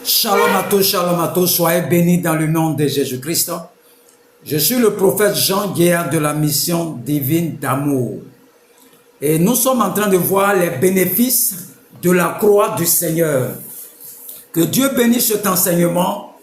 Shalom à tous, soyez bénis dans le nom de Jésus-Christ. Je suis le prophète Jean Guéard de la mission divine d'amour. Et nous sommes en train de voir les bénéfices de la croix du Seigneur. Que Dieu bénisse cet enseignement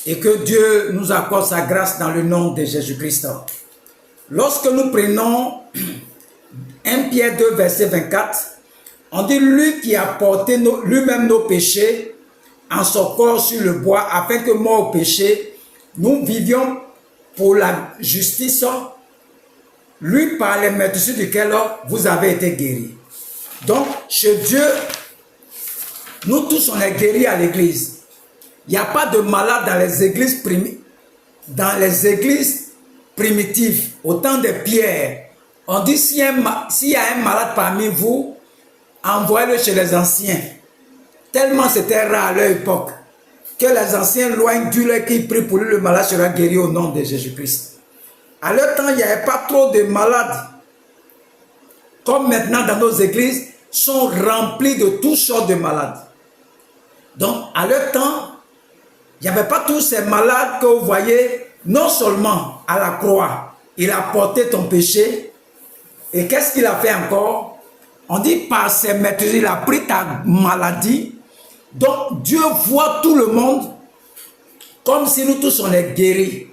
et que Dieu nous accorde sa grâce dans le nom de Jésus-Christ. Lorsque nous prenons 1 Pierre 2, verset 24, on dit lui qui a porté lui-même nos péchés en son corps sur le bois, afin que mort au péché, nous vivions pour la justice, lui par les meurtrissures duquel vous avez été guéris. Donc, chez Dieu, nous tous on est guéris à l'église. Il n'y a pas de malade dans les églises primitives, au temps de Pierre. On dit s'il y a un malade parmi vous, envoyez-le chez les anciens. Tellement c'était rare à leur époque que les anciens loin du leur qui prient pour lui, le malade sera guéri au nom de Jésus-Christ. À leur temps, il n'y avait pas trop de malades. Comme maintenant dans nos églises, sont remplis de toutes sortes de malades. Donc, à leur temps, il n'y avait pas tous ces malades que vous voyez, non seulement à la croix, il a porté ton péché. Et qu'est-ce qu'il a fait encore? On dit par ses meurtrissures, il a pris ta maladie. Donc, Dieu voit tout le monde comme si nous tous on est guéris.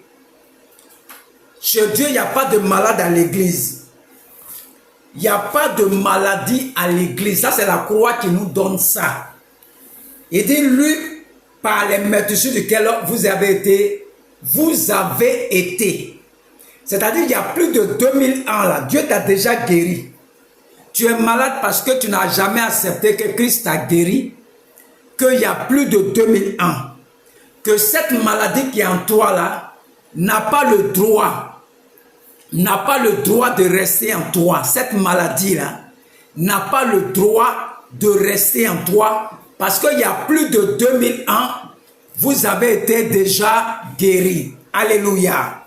Chez Dieu, il n'y a pas de malade à l'église. Il n'y a pas de maladie à l'église. Ça, c'est la croix qui nous donne ça. Il dit, lui, par les meurtrissures duquel vous avez été. C'est-à-dire, il y a plus de 2000 ans là, Dieu t'a déjà guéri. Tu es malade parce que tu n'as jamais accepté que Christ t'a guéri. Qu'il y a plus de 2000 ans, que cette maladie qui est en toi là, n'a pas le droit de rester en toi. Cette maladie là, n'a pas le droit de rester en toi, parce qu'il y a plus de 2000 ans, vous avez été déjà guéri. Alléluia.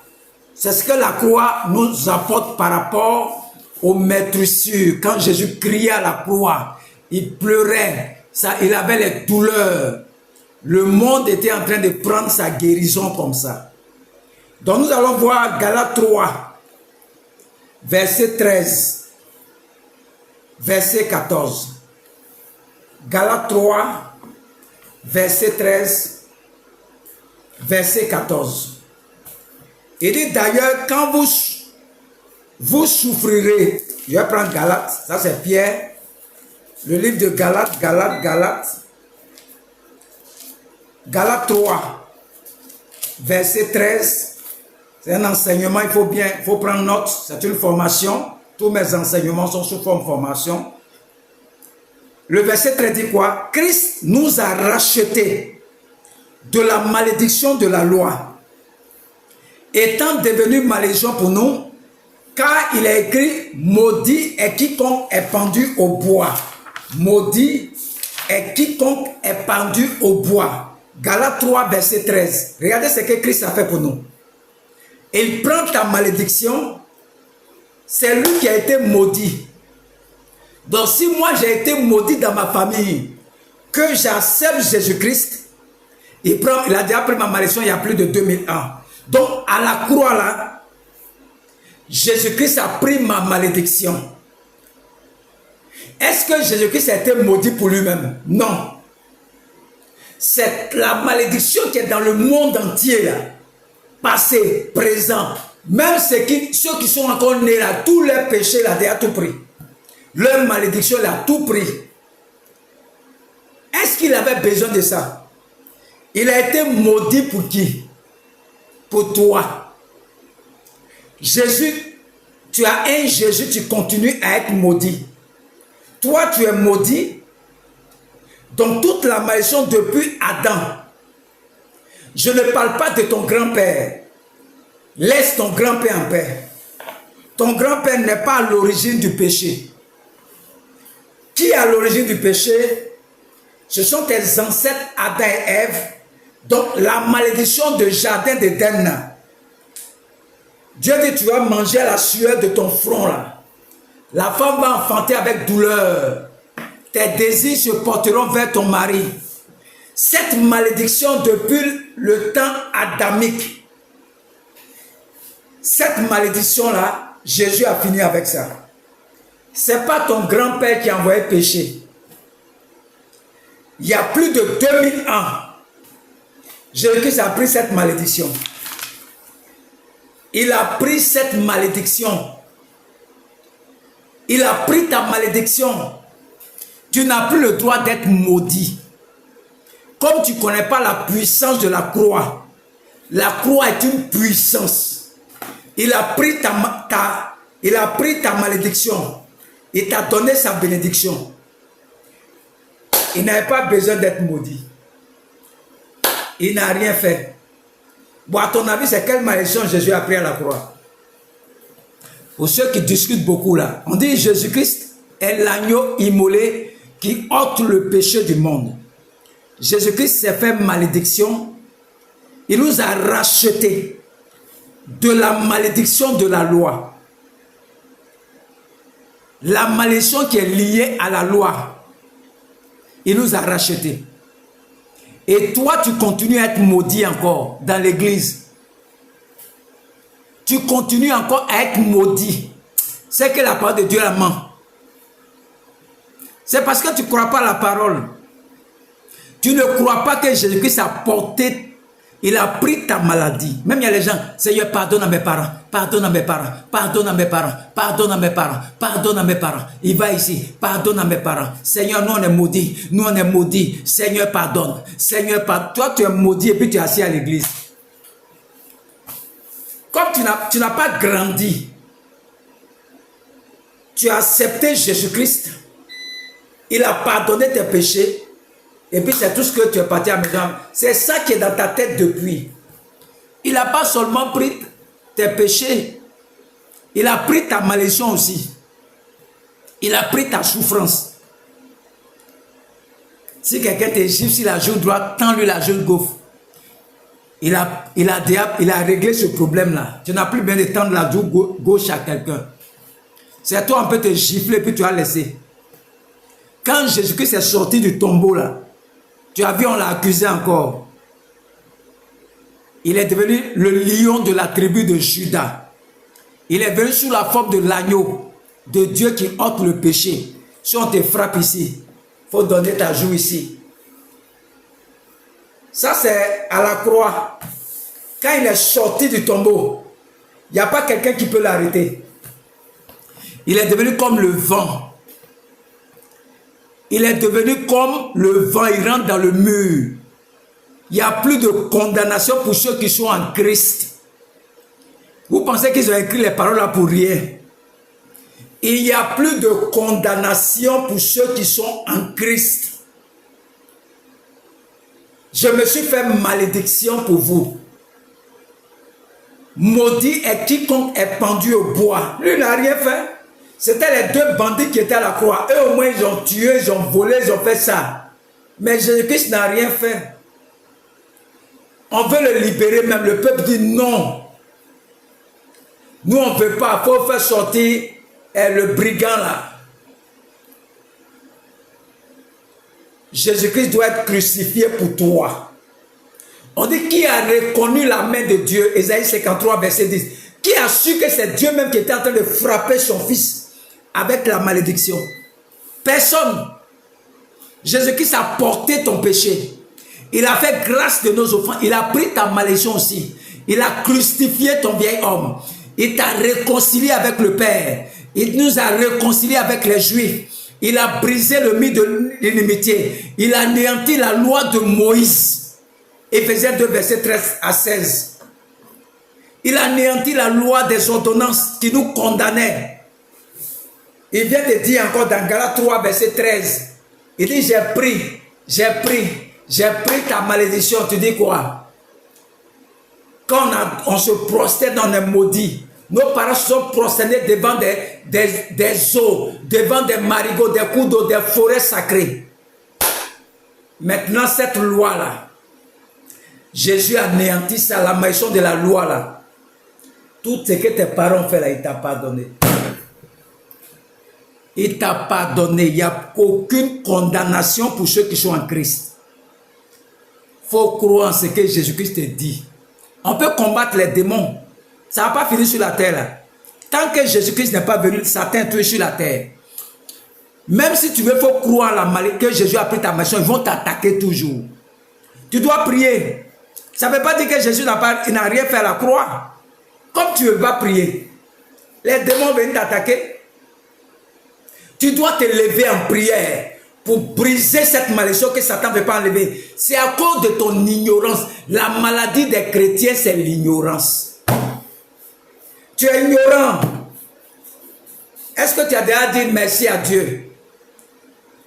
C'est ce que la croix nous apporte par rapport aux meurtrissures. Quand Jésus criait à la croix, il pleurait. Ça, il avait les douleurs. Le monde était en train de prendre sa guérison comme ça. Donc nous allons voir Galates 3, verset 13, verset 14. Galates 3, verset 13, verset 14. Il dit d'ailleurs, quand vous souffrirez, je vais prendre Galates, ça c'est Pierre. Le livre de Galates 3, verset 13, c'est un enseignement, il faut prendre note, c'est une formation, tous mes enseignements sont sous forme formation. Le verset 13 dit quoi? Christ nous a rachetés de la malédiction de la loi, étant devenu malédiction pour nous, car il est écrit, maudit est quiconque est pendu au bois. Maudit est quiconque est pendu au bois. Galates 3, verset 13. Regardez ce que Christ a fait pour nous. Il prend ta malédiction. C'est lui qui a été maudit. Donc si moi j'ai été maudit dans ma famille, que j'accepte Jésus-Christ, il a déjà pris ma malédiction il y a plus de 2000 ans. Donc à la croix là, Jésus-Christ a pris ma malédiction. Est-ce que Jésus-Christ a été maudit pour lui-même? Non. C'est la malédiction qui est dans le monde entier là. Passé, présent. Même ceux qui sont encore nés là, tous leurs péchés là, il a tout pris. Leur malédiction, il a tout pris. Est-ce qu'il avait besoin de ça? Il a été maudit pour qui? Pour toi. Jésus, tu as un Jésus, tu continues à être maudit. Toi, tu es maudit. Donc, toute la malédiction depuis Adam. Je ne parle pas de ton grand-père. Laisse ton grand-père en paix. Ton grand-père n'est pas à l'origine du péché. Qui est à l'origine du péché? Ce sont tes ancêtres Adam et Ève. Donc, la malédiction de jardin d'Éden. Dieu dit, tu vas manger la sueur de ton front là. La femme va enfanter avec douleur. Tes désirs se porteront vers ton mari. Cette malédiction depuis le temps adamique. Cette malédiction-là, Jésus a fini avec ça. Ce n'est pas ton grand-père qui a envoyé péché. Il y a plus de 2000 ans, Jésus-Christ a pris cette malédiction. Il a pris cette malédiction. Il a pris ta malédiction. Tu n'as plus le droit d'être maudit. Comme tu ne connais pas la puissance de la croix, la croix est une puissance. Il a pris ta malédiction. Il t'a donné sa bénédiction. Il n'avait pas besoin d'être maudit. Il n'a rien fait. Bon, à ton avis, c'est quelle malédiction Jésus a pris à la croix? Pour ceux qui discutent beaucoup là, on dit Jésus-Christ est l'agneau immolé qui ôte le péché du monde. Jésus-Christ s'est fait malédiction. Il nous a rachetés de la malédiction de la loi. La malédiction qui est liée à la loi. Il nous a rachetés. Et toi, tu continues à être maudit encore dans l'église. Tu continues encore à être maudit. C'est que la parole de Dieu la ment. C'est parce que tu ne crois pas à la parole. Tu ne crois pas que Jésus-Christ a porté, il a pris ta maladie. Même il y a les gens, Seigneur, pardonne à mes parents, pardonne à mes parents, pardonne à mes parents, pardonne à mes parents, pardonne à mes parents. Il va ici, pardonne à mes parents. Seigneur, nous on est maudits, nous on est maudits. Seigneur, pardonne. Seigneur, pardonne. Toi, tu es maudit et puis tu es assis à l'église. Comme tu n'as pas grandi, tu as accepté Jésus-Christ, il a pardonné tes péchés. Et puis c'est tout ce que tu es parti à la maison. C'est ça qui est dans ta tête depuis. Il n'a pas seulement pris tes péchés. Il a pris ta malédiction aussi. Il a pris ta souffrance. Si quelqu'un te gifle sur la joue droite, tends-lui la joue gauche. Il a réglé ce problème-là. Tu n'as plus besoin de tendre la joue gauche à quelqu'un. C'est toi, on peut te gifler puis tu as laissé. Quand Jésus-Christ est sorti du tombeau là, tu as vu, on l'a accusé encore. Il est devenu le lion de la tribu de Juda. Il est venu sous la forme de l'agneau de Dieu qui ôte le péché. Si on te frappe ici, il faut donner ta joue ici. Ça, c'est à la croix. Quand il est sorti du tombeau, il n'y a pas quelqu'un qui peut l'arrêter. Il est devenu comme le vent. Il est devenu comme le vent, il rentre dans le mur. Il n'y a plus de condamnation pour ceux qui sont en Christ. Vous pensez qu'ils ont écrit les paroles là pour rien? Il n'y a plus de condamnation pour ceux qui sont en Christ. Je me suis fait malédiction pour vous. Maudit est quiconque est pendu au bois. Lui n'a rien fait. C'était les deux bandits qui étaient à la croix. Eux au moins ils ont tué, ils ont volé, ils ont fait ça. Mais Jésus-Christ n'a rien fait. On veut le libérer même. Le peuple dit non. Nous on ne veut pas. Il faut faire sortir le brigand là. Jésus-Christ doit être crucifié pour toi. On dit qui a reconnu la main de Dieu. Ésaïe 53 verset 10. Qui a su que c'est Dieu même qui était en train de frapper son fils avec la malédiction? Personne. Jésus-Christ a porté ton péché. Il a fait grâce de nos offranses. Il a pris ta malédiction aussi. Il a crucifié ton vieil homme. Il t'a réconcilié avec le Père. Il nous a réconciliés avec les Juifs. Il a brisé le mythe de l'inimitié. Il a anéanti la loi de Moïse. Éphésiens 2, verset 13 à 16. Il a anéanti la loi des ordonnances qui nous condamnait. Il vient de dire encore dans Galates 3, verset 13. Il dit, j'ai pris ta malédiction. Tu dis quoi? Quand on se prosterne, on est maudit. Nos parents se sont prosternés devant des eaux, devant des marigots, des cours d'eau, des forêts sacrées. Maintenant, cette loi-là, Jésus a anéanti ça, la malédiction de la loi-là. Tout ce que tes parents ont fait là, il t'a pardonné. Il t'a pardonné. Il n'y a aucune condamnation pour ceux qui sont en Christ. faut croire en ce que Jésus-Christ te dit. On peut combattre les démons. Ça ne va pas finir sur la terre là. Tant que Jésus-Christ n'est pas venu, Satan est sur la terre. Même si tu veux, faut croire la maladie que Jésus a pris ta maison, ils vont t'attaquer toujours. Tu dois prier. Ça ne veut pas dire que Jésus n'a rien fait à la croix. Comme tu ne veux pas prier, les démons viennent t'attaquer. Tu dois te lever en prière pour briser cette malédiction que Satan ne veut pas enlever. C'est à cause de ton ignorance. La maladie des chrétiens, c'est l'ignorance. Tu es ignorant. Est-ce que tu as déjà dit merci à Dieu?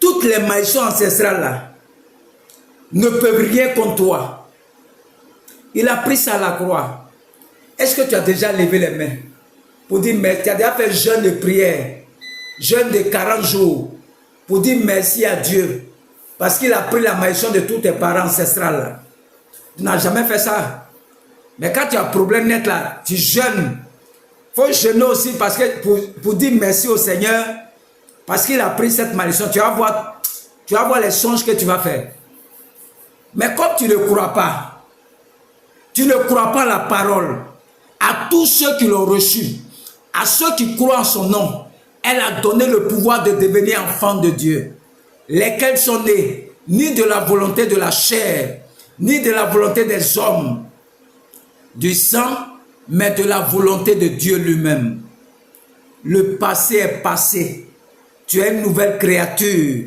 Toutes les malédictions ancestrales là ne peuvent rien contre toi. Il a pris ça à la croix. Est-ce que tu as déjà levé les mains pour dire merci? Tu as déjà fait jeûne de prière, jeûne de 40 jours pour dire merci à Dieu parce qu'il a pris la malédiction de tous tes parents ancestrales là. Tu n'as jamais fait ça. Mais quand tu as un problème net là, tu jeûnes. Il faut jeûner aussi parce que pour dire merci au Seigneur parce qu'il a pris cette malédiction. Tu vas voir les songes que tu vas faire. Mais comme tu ne crois pas, tu ne crois pas la parole, à tous ceux qui l'ont reçu, à ceux qui croient en son nom, elle a donné le pouvoir de devenir enfants de Dieu, lesquels sont nés ni de la volonté de la chair, ni de la volonté des hommes, du sang, mais de la volonté de Dieu lui-même. Le passé est passé. Tu es une nouvelle créature.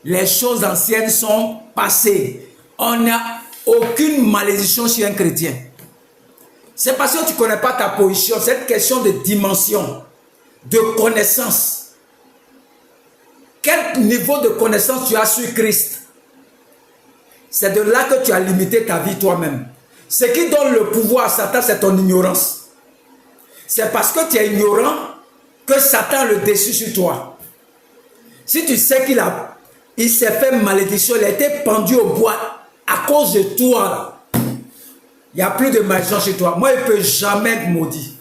Les choses anciennes sont passées. On n'a aucune malédiction sur un chrétien. C'est parce que tu ne connais pas ta position. C'est une question de dimension, de connaissance. Quel niveau de connaissance tu as sur Christ? C'est de là que tu as limité ta vie toi-même. Ce qui donne le pouvoir à Satan, c'est ton ignorance. C'est parce que tu es ignorant que Satan a le dessus sur toi. Si tu sais qu'il s'est fait malédiction, il a été pendu au bois à cause de toi. Il n'y a plus de malédiction chez toi. Moi, il ne peut jamais être maudit.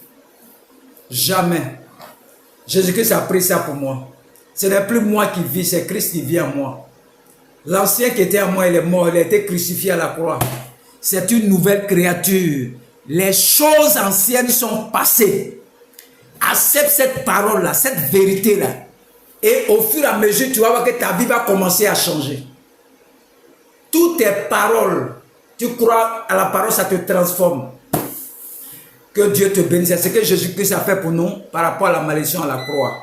Jamais. Jésus-Christ a pris ça pour moi. Ce n'est plus moi qui vis, c'est Christ qui vit en moi. L'ancien qui était en moi, il est mort, il a été crucifié à la croix. C'est une nouvelle créature. Les choses anciennes sont passées. Accepte cette parole-là, cette vérité-là. Et au fur et à mesure, tu vas voir que ta vie va commencer à changer. Toutes tes paroles, tu crois à la parole, ça te transforme. Que Dieu te bénisse. C'est ce que Jésus-Christ a fait pour nous par rapport à la malédiction à la croix.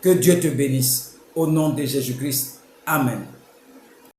Que Dieu te bénisse. Au nom de Jésus-Christ. Amen.